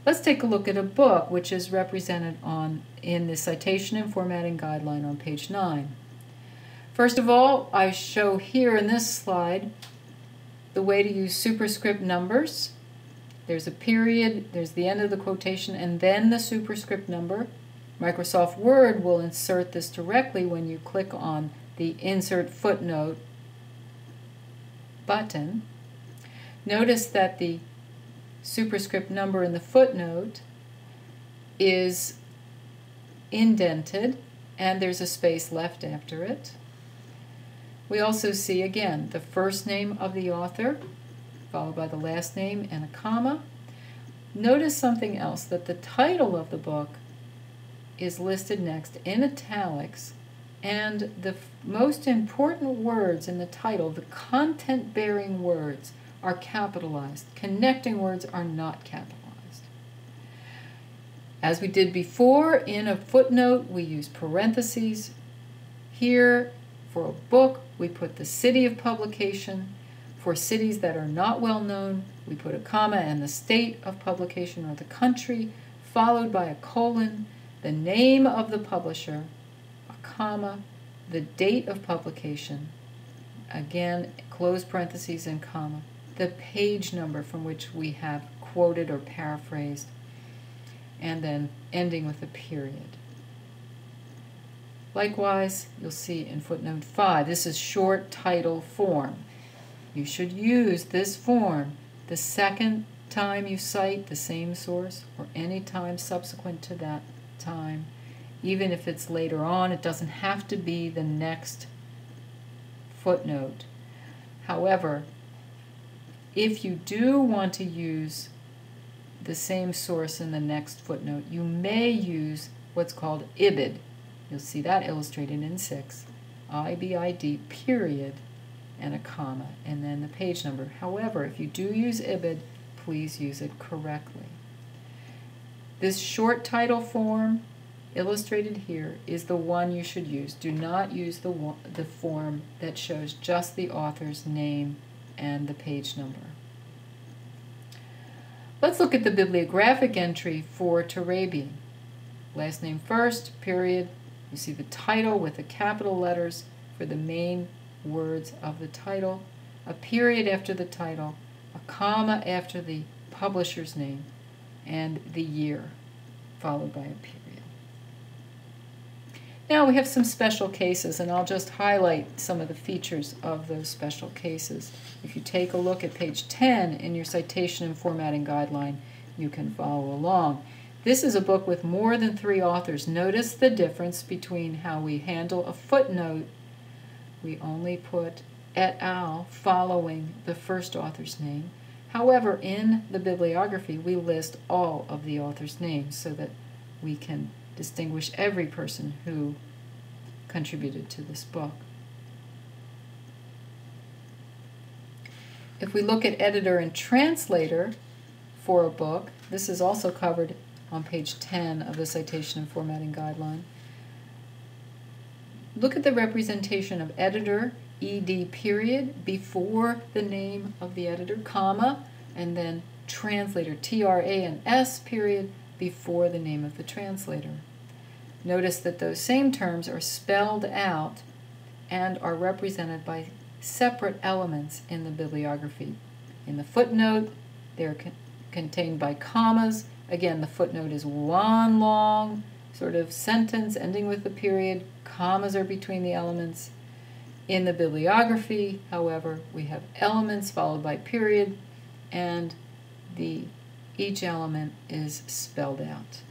Let's take a look at a book which is represented in the Citation and Formatting Guideline on page 9. First of all, I show here in this slide the way to use superscript numbers. There's a period, there's the end of the quotation, and then the superscript number. Microsoft Word will insert this directly when you click on the Insert Footnote button. Notice that the superscript number in the footnote is indented and there's a space left after it. We also see again the first name of the author followed by the last name and a comma. Notice something else, that the title of the book is listed next in italics, and the most important words in the title, the content-bearing words, are capitalized. Connecting words are not capitalized. As we did before, in a footnote we use parentheses. Here, for a book, we put the city of publication. For cities that are not well known, we put a comma and the state of publication or the country, followed by a colon, the name of the publisher, a comma, the date of publication, again, close parentheses and comma, the page number from which we have quoted or paraphrased, and then ending with a period. Likewise, you'll see in footnote 5, this is short title form. You should use this form the second time you cite the same source or any time subsequent to that time. Even if it's later on, it doesn't have to be the next footnote. However, if you do want to use the same source in the next footnote, you may use what's called IBID. You'll see that illustrated in 6. IBID period and a comma, and then the page number. However, if you do use IBID, please use it correctly. This short title form illustrated here is the one you should use. Do not use the form that shows just the author's name and the page number. Let's look at the bibliographic entry for Turabian. Last name first, period. You see the title with the capital letters for the main words of the title, a period after the title, a comma after the publisher's name, and the year, followed by a period. Now we have some special cases, and I'll just highlight some of the features of those special cases. If you take a look at page 10 in your Citation and Formatting Guideline, you can follow along. This is a book with more than 3 authors. Notice the difference between how we handle a footnote. We only put et al. Following the first author's name. However, in the bibliography, we list all of the author's names so that we can distinguish every person who contributed to this book. If we look at editor and translator for a book, this is also covered on page 10 of the Citation and Formatting Guideline. Look at the representation of editor, ed period, before the name of the editor, comma, and then translator, trans period, before the name of the translator. Notice that those same terms are spelled out and are represented by separate elements in the bibliography. In the footnote, they're contained by commas. Again, the footnote is one long sort of sentence ending with a period. Commas are between the elements. In the bibliography, however, we have elements followed by period, and each element is spelled out.